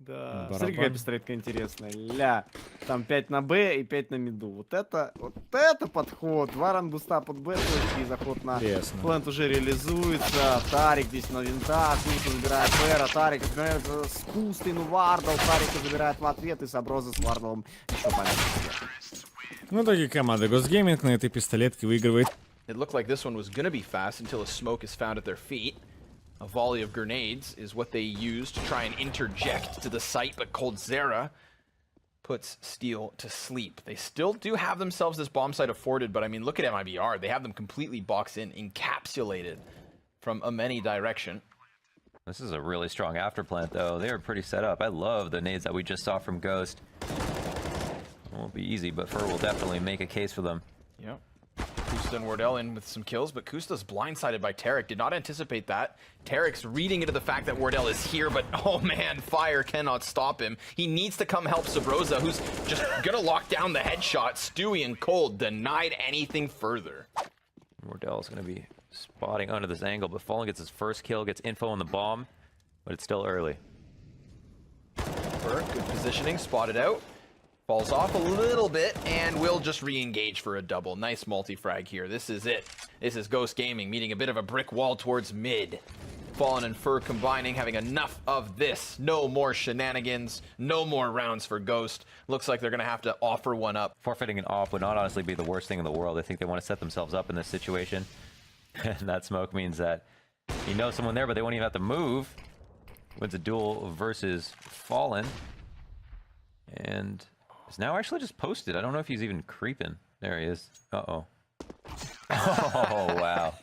Да, Барабан. смотри, какая пистолетка интересная. Ля. Там 5 на Б и 5 на миду. Вот это подход. Варан буста под Б, и заход на Лесно. плент уже реализуется. Тарик здесь на винтах. Куста забирает Бэра. Тарик отбирает с Кустой, ну Вардал. Тарика забирает в ответ, и Саброза с Вардалом еще помимо. Ну, так и команда Ghost Gaming на этой пистолетке выигрывает. It looked like this one was gonna be fast until a smoke is found at their feet. A volley of grenades is what they use to try and interject to the site, but Coldzera puts Steel to sleep. They still do have themselves this bomb site afforded, but I mean, look at MiBR. They have them completely boxed in, encapsulated from a many direction. This is a really strong afterplant, though. They are pretty set up. I love the nades that we just saw from Ghost. It won't be easy, but Fur will definitely make a case for them. Yep. Kusta and Wardell in with some kills, but Kusta's blindsided by Tarek. Did not anticipate that. Tarek's reading into the fact that Wardell is here, but oh man, Fire cannot stop him. He needs to come help Sabroza, who's just gonna lock down the headshot. Stewie and Cold denied anything further. Wardell's gonna be spotting under this angle, but Fallen gets his first kill, gets info on the bomb, but it's still early. Fur, good positioning, spotted out. Falls off a little bit, and will just re-engage for a double. Nice multi-frag here. This is it. This is Ghost Gaming meeting a bit of a brick wall towards mid. Fallen and Fur combining, having enough of this. No more shenanigans. No more rounds for Ghost. Looks like they're going to have to offer one up. Forfeiting an off would not honestly be the worst thing in the world. I think they want to set themselves up in this situation. And that smoke means that you know someone there, but they won't even have to move. Wins a duel versus Fallen. And is now actually just posted. I don't know if he's even creeping. There he is. Uh-oh. Oh, wow.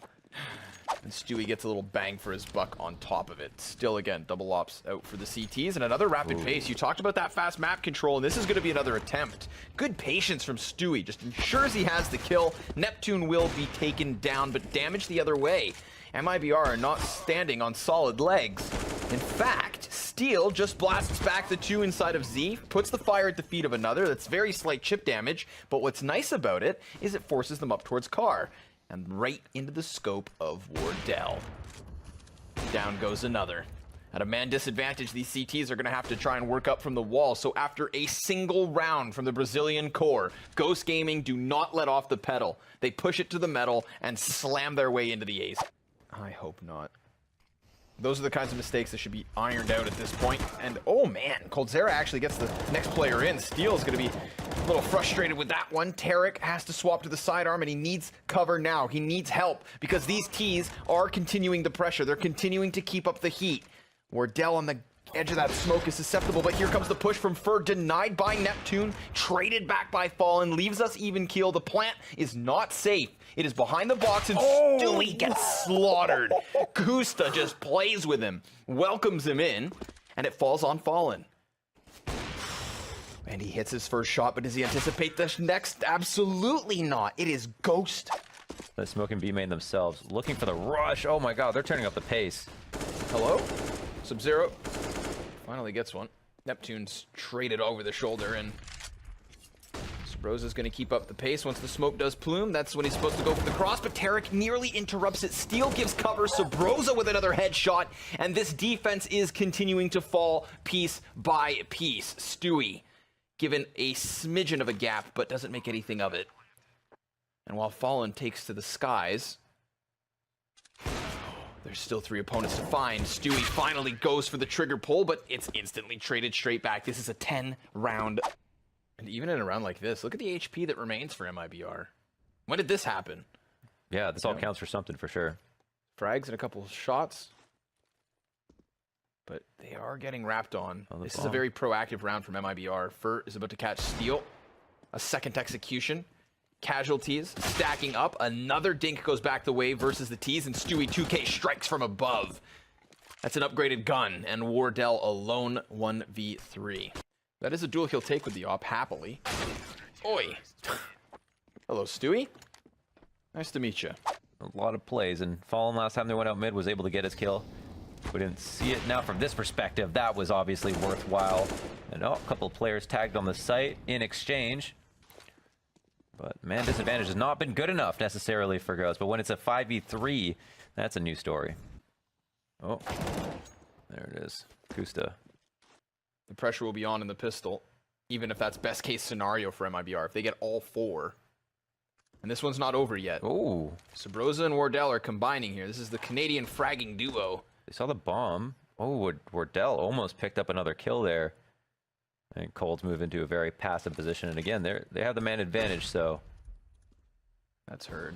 And Stewie gets a little bang for his buck on top of it. Still, again, double ops out for the CTs. And another rapid pace. You talked about that fast map control, and this is going to be another attempt. Good patience from Stewie. Just ensures he has the kill. Neptune will be taken down, but damage the other way. MiBR are not standing on solid legs. In fact, Steel just blasts back the two inside of Z, puts the fire at the feet of another. That's very slight chip damage, but what's nice about it is it forces them up towards Car, and right into the scope of Wardell. Down goes another. At a man disadvantage, these CTs are going to have to try and work up from the wall. So after a single round from the Brazilian core, Ghost Gaming do not let off the pedal. They push it to the metal and slam their way into the ace. I hope not. Those are the kinds of mistakes that should be ironed out at this point. And oh man, Coldzera actually gets the next player in. Steel's going to be a little frustrated with that one. Tarek has to swap to the sidearm, and he needs cover now. He needs help because these Ts are continuing the pressure. They're continuing to keep up the heat. Wardell on the edge of that smoke is susceptible, but here comes the push from Fur, denied by Neptune, traded back by Fallen, leaves us even keel. The plant is not safe. It is behind the box, and Stewie gets slaughtered. Kusta just plays with him, welcomes him in, and it falls on Fallen. And he hits his first shot, but does he anticipate the next? Absolutely not. It is Ghost. The Smoke and B-Main themselves looking for the rush. Oh my god, they're turning up the pace. Hello? Sub-Zero finally gets one. Neptune's traded over the shoulder, and Sabroza's going to keep up the pace. Once the smoke does plume, that's when he's supposed to go for the cross, but Tarek nearly interrupts it. Steel gives cover, Sabroza with another headshot, and this defense is continuing to fall piece by piece. Stewie given a smidgen of a gap, but doesn't make anything of it. And while Fallen takes to the skies, there's still 3 opponents to find. Stewie finally goes for the trigger pull, but it's instantly traded straight back. This is a 10-round. And even in a round like this, look at the HP that remains for MiBR. When did this happen? Yeah, this all counts for something for sure. Frags and a couple of shots. But they are getting wrapped on. This is a very proactive round from MiBR. Fur is about to catch Steel. A second execution. Casualties stacking up. Another dink goes back the way versus the T's, and Stewie 2K strikes from above. That's an upgraded gun, and Wardell alone 1v3. That is a duel he'll take with the op happily. Oi. Hello, Stewie. Nice to meet you. A lot of plays, and Fallen last time they went out mid was able to get his kill. We didn't see it. Now from this perspective, that was obviously worthwhile. And a couple of players tagged on the site in exchange. But man disadvantage has not been good enough necessarily for Ghost. But when it's a 5v3, that's a new story. Oh, there it is. Kusta. pressure will be on in the pistol, even if that's best case scenario for MiBR. If they get all 4. And this one's not over yet. Oh. Sabrosa and Wardell are combining here. This is the Canadian fragging duo. They saw the bomb. Oh, Wardell almost picked up another kill there. And Cold's move into a very passive position. And again, they have the man advantage, so. That's heard.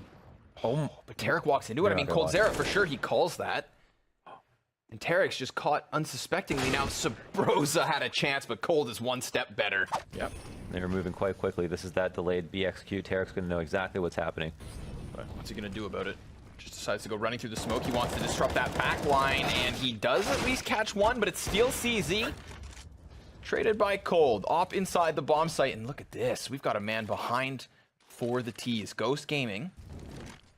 Oh, But Tarek walks into it. I mean, Cold Coldzera for sure, he calls that. And Tarek's just caught unsuspectingly. Now Sabrosa had a chance, but Cold is one step better. Yep. They were moving quite quickly. This is that delayed BXQ. Tarek's going to know exactly what's happening. But what's he going to do about it? Just decides to go running through the smoke. He wants to disrupt that back line, and he does at least catch one, but it's still CZ. Traded by Cold. Op inside the bomb site, and look at this. We've got a man behind for the T's. Ghost Gaming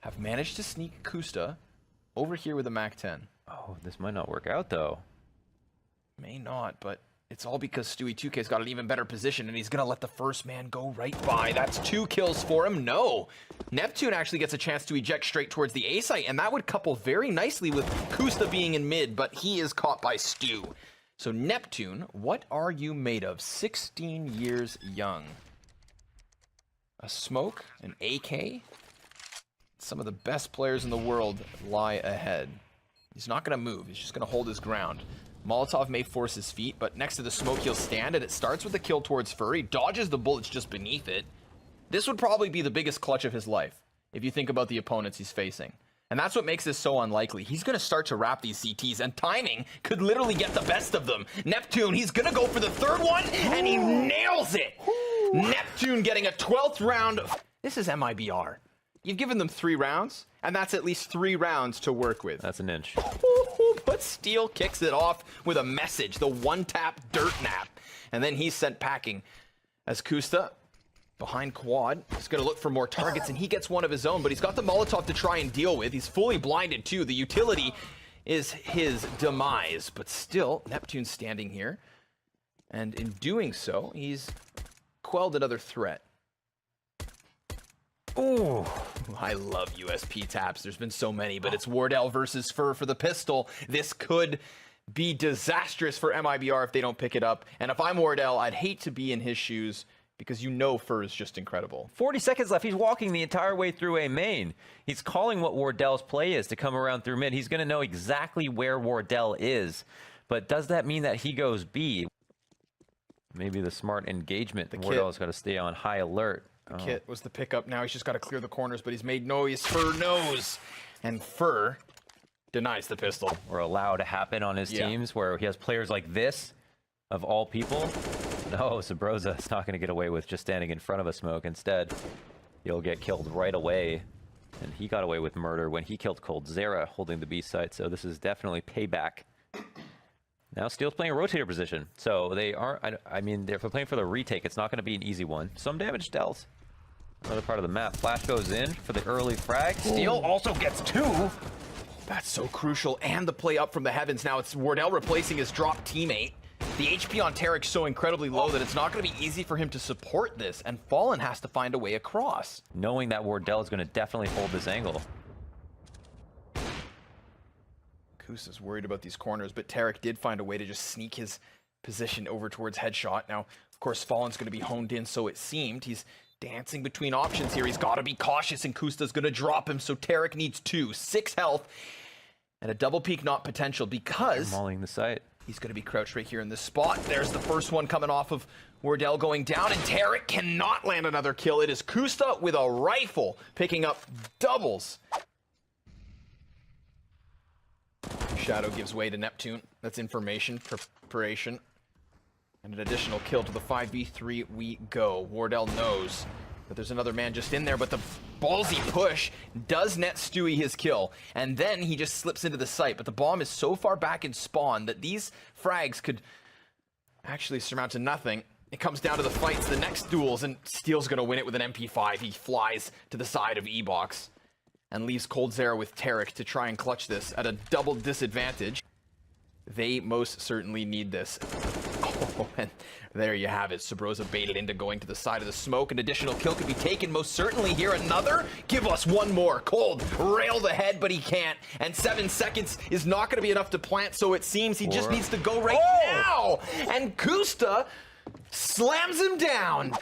have managed to sneak Kusta over here with a MAC-10. Oh, this might not work out, though. May not, but it's all because Stewie 2K's got an even better position, and he's going to let the first man go right by. That's 2 kills for him. No. Neptune actually gets a chance to eject straight towards the A site, and that would couple very nicely with Kusta being in mid, but he is caught by Stu. So Neptune, what are you made of? 16 years young. A smoke, an AK. Some of the best players in the world lie ahead. He's not going to move. He's just going to hold his ground. Molotov may force his feet, but next to the smoke he'll stand, and it starts with a kill towards Furry. Dodges the bullets just beneath it. This would probably be the biggest clutch of his life, if you think about the opponents he's facing. And that's what makes this so unlikely. He's going to start to wrap these CTs, and timing could literally get the best of them. Neptune, he's going to go for the 3rd one, and he nails it! Neptune getting a 12th round. This is MiBR. You've given them 3 rounds, and that's at least 3 rounds to work with. That's an inch. But Steel kicks it off with a message, the one-tap dirt nap. And then he's sent packing as Kusta, behind quad, is going to look for more targets, and he gets one of his own, but he's got the Molotov to try and deal with. He's fully blinded, too. The utility is his demise, but still, Neptune's standing here. And in doing so, he's quelled another threat. Ooh. I love USP taps. There's been so many, but it's Wardell versus Fur for the pistol. This could be disastrous for MiBR if they don't pick it up. And if I'm Wardell, I'd hate to be in his shoes because you know Fur is just incredible. 40 seconds left. He's walking the entire way through a main. He's calling what Wardell's play is to come around through mid. He's going to know exactly where Wardell is. But does that mean that he goes B? Maybe the smart engagement. Wardell's got to stay on high alert. The Kit was the pickup. Now he's just got to clear the corners, but he's made noise. Fur knows. And Fur denies the pistol. Or allow to happen on his teams where he has players like this, of all people. No, Sabrosa is not going to get away with just standing in front of a smoke. Instead, he'll get killed right away. And he got away with murder when he killed Coldzera holding the B site. So this is definitely payback. Now Steel's playing a rotator position. So they are, I mean, if they're playing for the retake, it's not going to be an easy one. Some damage dealt. Another part of the map. Flash goes in for the early frag. Steel also gets 2. That's so crucial. And the play up from the heavens. Now it's Wardell replacing his drop teammate. The HP on Tarek's so incredibly low that it's not going to be easy for him to support this. And Fallen has to find a way across. Knowing that Wardell is going to definitely hold this angle. Kusa's worried about these corners, but Tarek did find a way to just sneak his position over towards headshot. Now, of course, Fallen's going to be honed in, so it seemed. He's dancing between options here. He's got to be cautious, and Kusta's going to drop him, so Tarek needs 2. 6 health, and a double peek not potential because Mauling the site. He's going to be crouched right here in this spot. There's the first one coming off of Wardell going down, and Tarek cannot land another kill. It is Kusta with a rifle picking up doubles. Shadow gives way to Neptune. That's information, preparation. And an additional kill to the 5v3 we go. Wardell knows that there's another man just in there, but the ballsy push does net Stewie his kill. And then he just slips into the site, but the bomb is so far back in spawn that these frags could actually surmount to nothing. It comes down to the fights, the next duels, and Steel's gonna win it with an MP5. He flies to the side of E-Box and leaves Coldzera with Tarek to try and clutch this at a double disadvantage. They most certainly need this. Oh, and there you have it. Sabrosa baited into going to the side of the smoke. An additional kill could be taken most certainly here. Another? Give us one more. Cold railed ahead, but he can't. And 7 seconds is not going to be enough to plant, so it seems he just needs to go right now. And Kusta slams him down.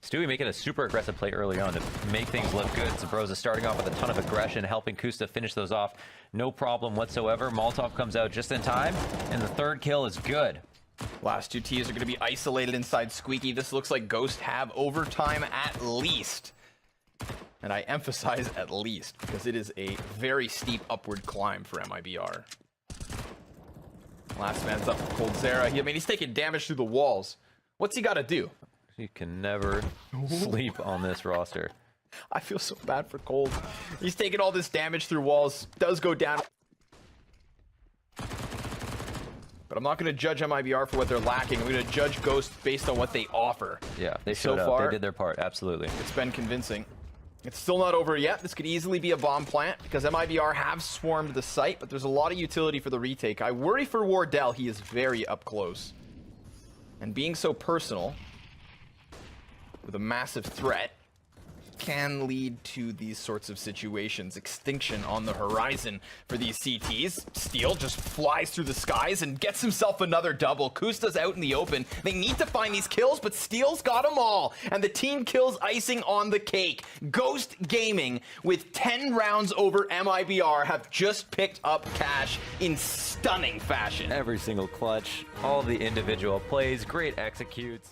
Stewie making a super aggressive play early on to make things look good. Sabrosa starting off with a ton of aggression, helping Kusta finish those off. No problem whatsoever. Molotov comes out just in time, and the third kill is good. Last 2 Ts are going to be isolated inside Squeaky. This looks like Ghost have overtime at least. And I emphasize at least, because it is a very steep upward climb for MiBR. Last man's up for Coldzera. He's taking damage through the walls. What's he got to do? You can never sleep on this roster. I feel so bad for Cold. He's taking all this damage through walls. Does go down. But I'm not going to judge MiBR for what they're lacking. I'm going to judge Ghost based on what they offer. Yeah, they showed up. They did their part, absolutely. It's been convincing. It's still not over yet. This could easily be a bomb plant because MiBR have swarmed the site, but there's a lot of utility for the retake. I worry for Wardell. He is very up close. And being so personal with a massive threat can lead to these sorts of situations. Extinction on the horizon for these CTs. Steel just flies through the skies and gets himself another double. Kusta's out in the open. They need to find these kills, but Steel's got them all. And the team kills icing on the cake. Ghost Gaming, with 10 rounds over MiBR, have just picked up cash in stunning fashion. Every single clutch, all the individual plays, great executes.